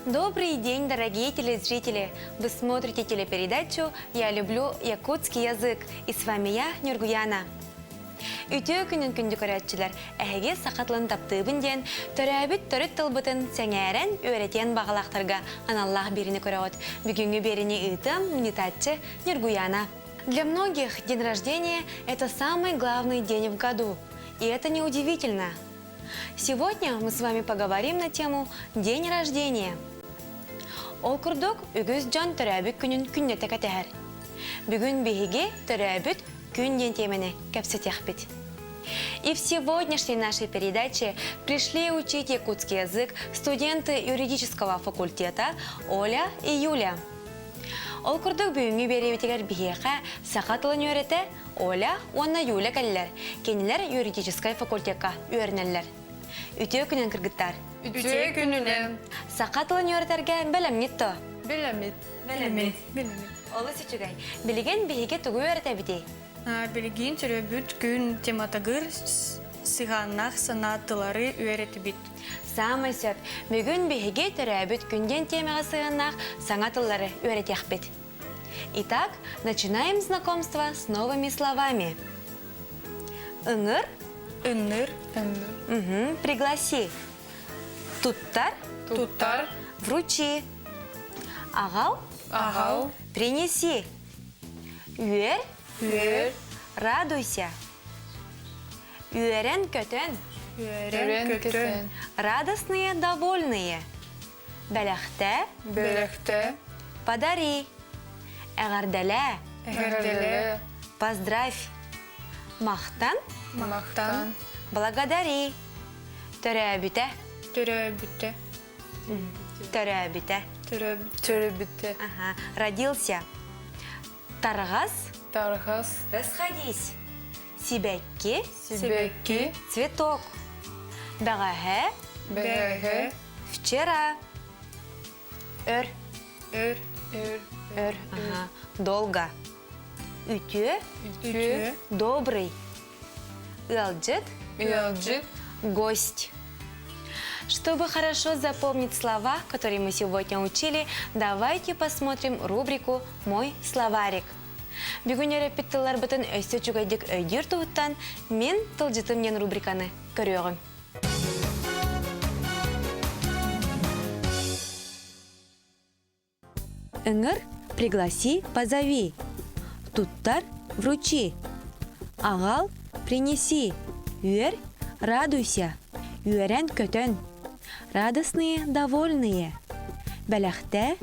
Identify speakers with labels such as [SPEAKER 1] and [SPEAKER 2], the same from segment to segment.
[SPEAKER 1] Добрый день, дорогие телезрители! Вы смотрите телепередачу «Я люблю якутский язык» и с вами я, Нюргуяна. Үтө күнін күнді көрәтчілер, әйге сақатлын таптыбын ден, төрәбіт төріт тылбытын сәңәрен өретен бағалақтарға аналлах беріні көрәғыт. Бүгінгі беріні үтім мнитатчы Нюргуяна. Для многих день рождения – это самый главный день в году. И это неудивительно. Сегодня мы с вами поговорим на тему «День рождения». Ол күрдік үгіз жан төрәбіт күнін күннеті кәтәхір. Бүгін бейге төрәбіт күн ден темені кәпсетяхпет. И в сегодняшней нашей передаче пришли учить якутский язык студенты юридического факультета Оля и Юля. Ол күрдік бүгінгі беребетегер бейеға сақатылын өреті Оля, онна Юля кәлілер. Кенілер юридической факультетка өрінелер. Үтө күнін кіргіттар.
[SPEAKER 2] Үтө күнінен.
[SPEAKER 1] Сақатылын өретерге бәлем нетті?
[SPEAKER 2] Білемет.
[SPEAKER 1] Олы сүчігай. Білеген бейге түгі өрете бітей?
[SPEAKER 2] Білген түрөбүт күн тематагыр сығаннақ санаттылары өреті бит.
[SPEAKER 1] Самый сөп. Бүгін бейге түрәбіт күнден темаға сығаннақ санаттылары өретех бит. Итак, начинаем знакомство с новыми словами. Ыңыр.
[SPEAKER 2] Үннір.
[SPEAKER 1] Пригласи. Туттар.
[SPEAKER 2] Туттар.
[SPEAKER 1] Вручи. Ағал.
[SPEAKER 2] Ағау.
[SPEAKER 1] Принеси. Үйер.
[SPEAKER 2] Үйер.
[SPEAKER 1] Радуйся. Үйерен көтен.
[SPEAKER 2] Үйерен көтен.
[SPEAKER 1] Радостные, довольные. Бәләхтә.
[SPEAKER 2] Бөлікті.
[SPEAKER 1] Подари. Әғарделә.
[SPEAKER 2] Әгерделі.
[SPEAKER 1] Поздравь. Мақтан.
[SPEAKER 2] Мақтан.
[SPEAKER 1] Благодари. Төрәбіте.
[SPEAKER 2] Түрөбүтті.
[SPEAKER 1] Төрәбіте.
[SPEAKER 2] Түрөбүтті.
[SPEAKER 1] Ага. Родился. Тарғас.
[SPEAKER 2] Тарғас.
[SPEAKER 1] Расходись. Сибәкки.
[SPEAKER 2] Сибекки.
[SPEAKER 1] Цветок. Бәғәһә.
[SPEAKER 2] Бәғі.
[SPEAKER 1] Вчера. Өр.
[SPEAKER 2] Өр.
[SPEAKER 1] Өр. Ага. Долго. Үтө.
[SPEAKER 2] Үтө.
[SPEAKER 1] Добрый. Ылжыт.
[SPEAKER 2] Ялджит.
[SPEAKER 1] Гость. Чтобы хорошо запомнить слова, которые мы сегодня учили, давайте посмотрим рубрику «Мой словарик». Бүгін өрепеттілер бұтын өсті жүгайдік өйдер тұғыттан мен тылжытымнен рубриканы көріғым. Ыңыр, пригласи, позови. Туттар, вручи. Ағал, принеси. Үйер, радуйся. Үйерен көтен. Радостные, довольные. Бәләхтә,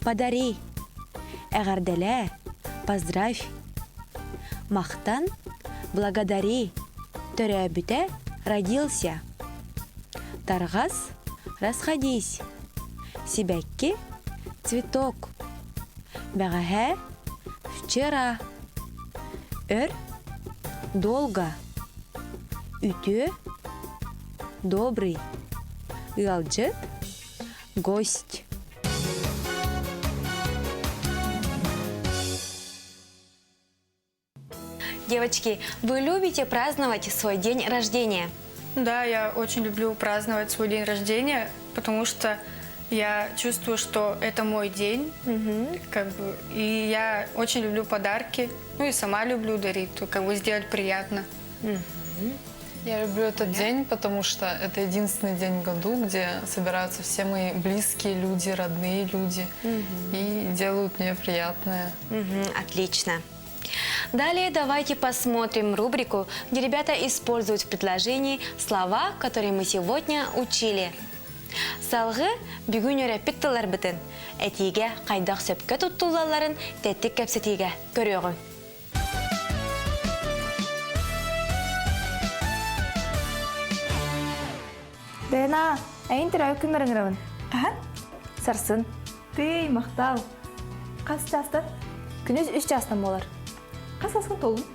[SPEAKER 1] подари. Әғарделә, поздравь. Мақтан, благодари. Төрәбіте, родился. Тарғас, расходись. Сибәкки, цветок. Бәғәһә, вчера. Өр, долго. Үтө, добрый. Ылжыт, гость. Девочки, вы любите праздновать свой день рождения?
[SPEAKER 2] Да, я очень люблю праздновать свой день рождения, потому что я чувствую, что это мой день, и я очень люблю подарки, и сама люблю дарить, сделать приятно.
[SPEAKER 3] Я люблю этот день, потому что это единственный день в году, где собираются все мои близкие люди, родные люди и делают мне приятное.
[SPEAKER 1] Отлично. Далее давайте посмотрим рубрику, где ребята используют в предложении слова, которые мы сегодня учили. Салғы бүгін өрәпіттілер бітін. Әтеге қайдақ сөпке тұттулаларын тәттік кәпсетеге көріғын.
[SPEAKER 4] Дайна, әйін түрәу күміріңірімін. Сарсын.
[SPEAKER 5] Тей, мақтау.
[SPEAKER 4] Қас жастын? Күніз 3 жастын болар.
[SPEAKER 5] Қас асқын толын?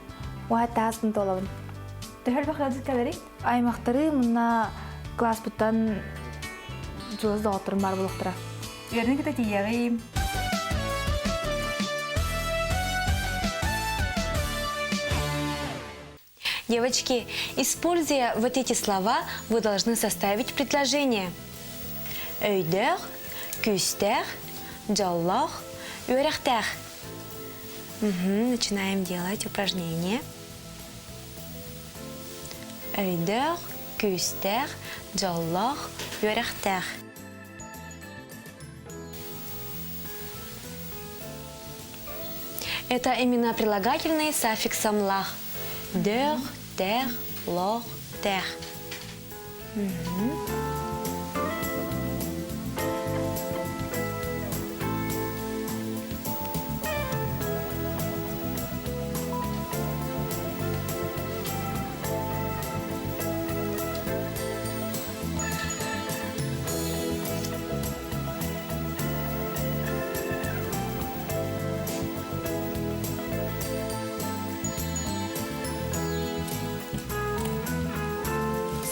[SPEAKER 4] Уағатта аспын толабын.
[SPEAKER 5] Төхіл бақыдады кәлері?
[SPEAKER 4] Аймақтары мұнна класс бұттан жылызда отырым бар бұлықтыра.
[SPEAKER 5] Ерні кеті тиеғейім.
[SPEAKER 1] Девочки, используя вот эти слова, вы должны составить предложение. Өйдер күстәх, джаллах, өрәхтәх. Начинаем делать упражнение. Өйдәх, күстәх, джаллах, өрәхтәх. Это имена прилагательные с аффиксом лах. Дэх, тех, лох, тех.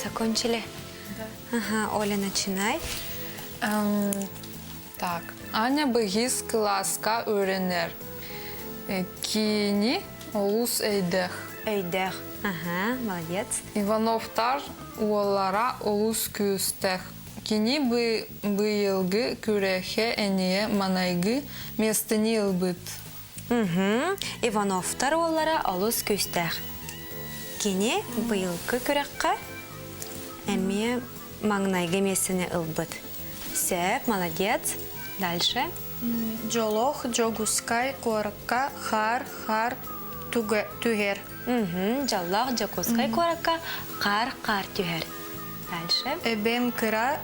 [SPEAKER 1] Закончили? Ага, Оля, начинай.
[SPEAKER 3] Так. Аня бігіз класқа öğrenir. Кини олус эйдэх.
[SPEAKER 1] Өйдәх. Ага, молодец.
[SPEAKER 3] Ивановтар уоллара олус күстэх. Кини быйылгы күрәхе әние манайгы местini ылбыт.
[SPEAKER 1] Ивановтар оллара алус күстәх. Кене быйылгы күрәккә әмме маңнайгы месіне ылбыт. Сәп, молодец. Дальше.
[SPEAKER 2] Джолох, джогускай, коракка, хар, түгер.
[SPEAKER 1] Жаллах, джокускай коракка, қар түйер. Дальше.
[SPEAKER 2] Эбем кыра,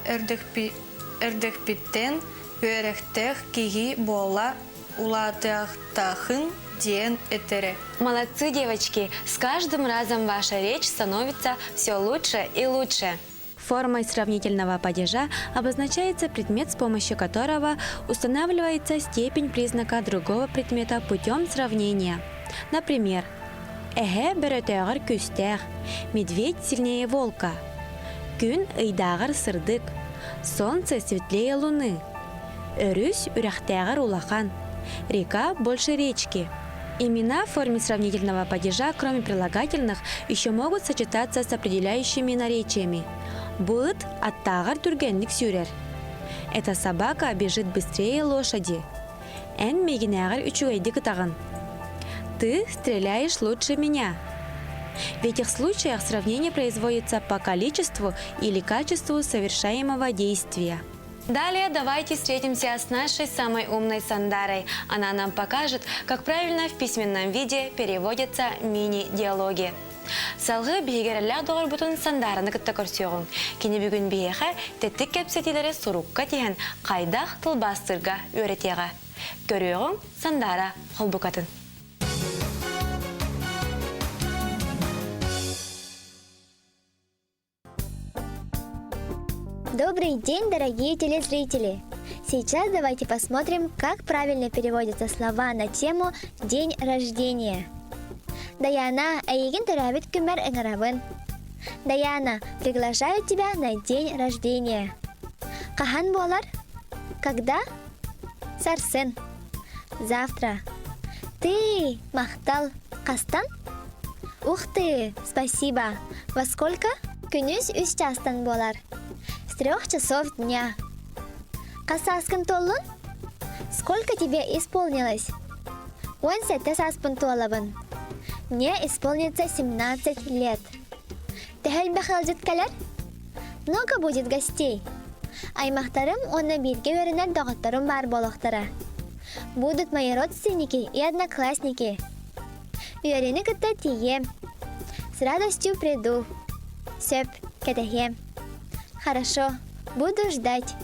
[SPEAKER 2] эрдекпиттен, өрехтех, киги, бола, улатахтахын, ден этере.
[SPEAKER 1] Молодцы, девочки! С каждым разом ваша речь становится все лучше и лучше. Формой сравнительного падежа обозначается предмет, с помощью которого устанавливается степень признака другого предмета путем сравнения. Например, «Эге бөрөтөгөр күстэх», «Медведь сильнее волка», «Күн ыйдагыр сырдык», «Солнце светлее луны», «Өрүс үрәхтәгыр улахан», «Река больше речки». Имена в форме сравнительного падежа, кроме прилагательных, еще могут сочетаться с определяющими наречиями. Быт аттагар түргенлик сюрер. Эта собака бежит быстрее лошади. Эн мегинагар үчугайди кытаган. Ты стреляешь лучше меня. В этих случаях сравнение производится по количеству или качеству совершаемого действия. Далее давайте встретимся с нашей самой умной Сандарой. Она нам покажет, как правильно в письменном виде переводятся мини-диалоги. Салғы бейгерелер доғыр бұтын Сандараны кітті көрсеуің. Кені бүгін бейеға тәттік кәпсетелері сұрыққа теген қайдақ тылбастырға өретеға. Көреуің Сандара қолбұқатын.
[SPEAKER 6] Добрый день, дорогие телезрители! Сейчас давайте посмотрим, как правильно переводятся слова на тему «День рождения». Даяна, айгин тарабит күмер эңарабын. Даяна, приглашаю тебя на день рождения. Кахан болар? Когда? Сарсын. Завтра. Ты, мақтал, кастан? Ух ты, спасибо. Во сколько? Күнүс 3 частан болар. С 3 часов дня. Касаскын толлун? Сколько тебе исполнилось? 17 саспын толабын. Мне исполнится 17 лет. Тәхәл бәхәл калар? Много будет гостей. Аймақтарым оны бирге өрінер доғыттарым бар болықтары. Будут мои родственники и одноклассники. Үйерені күтті тием. С радостью приду. Сөп, кәтәхем. Хорошо, буду ждать.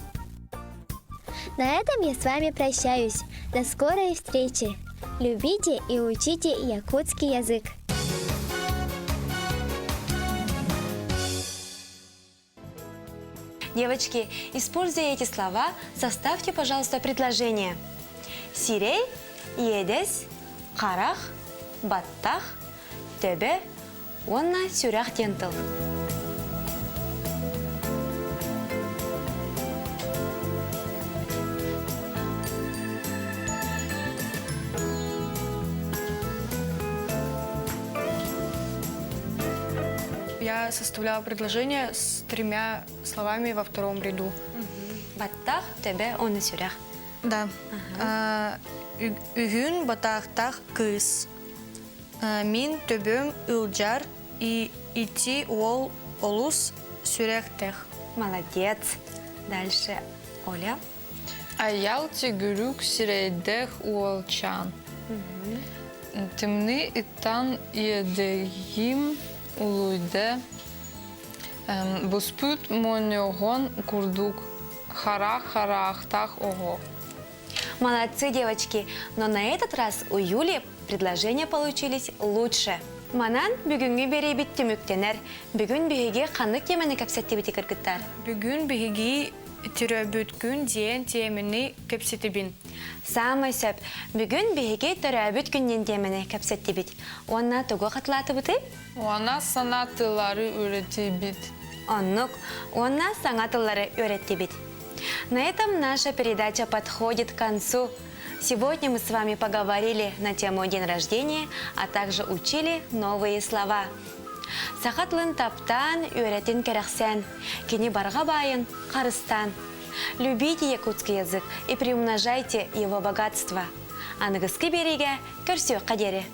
[SPEAKER 6] На этом я с вами прощаюсь. До скорой встречи. Любите и учите якутский язык.
[SPEAKER 1] Девочки, используя эти слова, составьте, пожалуйста, предложение. Сирей, едес, қарах, баттах, төбе, онна сүрах тентыл.
[SPEAKER 2] Я составляла предложение с 3 словами во втором ряду.
[SPEAKER 1] Баттах тебе оны сүрәх.
[SPEAKER 2] Да. Үгін батақтақ кыз. Мин төбім үлжар и ити ол олус сүректех.
[SPEAKER 1] Молодец. Дальше Оля.
[SPEAKER 3] Аял тегүрүк сирейдех уолчан. Темны иттан иедегим улуйде. Буспут монёгон курдук. Харах-харахтах ого.
[SPEAKER 1] Молодцы, девочки. Но на этот раз у Юли предложения получились лучше. Манан бүгүнгү бери битти мүктенер. Бүгүн биһиге ханнык темени кепсетти бити кыргыттар.
[SPEAKER 2] Бүгін бігі түрөбүткүн диен темini кепсетибин.
[SPEAKER 1] Самый сөп. Бүгүн биһиге төрөбүт күннен темени кепсетти бит. Онна тугу катлаты быты?
[SPEAKER 3] Ona sanatları öğretibit.
[SPEAKER 1] Оннук, онна саңа тыллары өретти бит. На этом наша передача подходит к концу. Сегодня мы с вами поговорили на тему день рождения, а также учили новые слова. Сахатлын таптан, өретин керахсен, кини барга байын, карыстан. Любите якутский язык и приумножайте его богатство. А на береге көрсө кадери.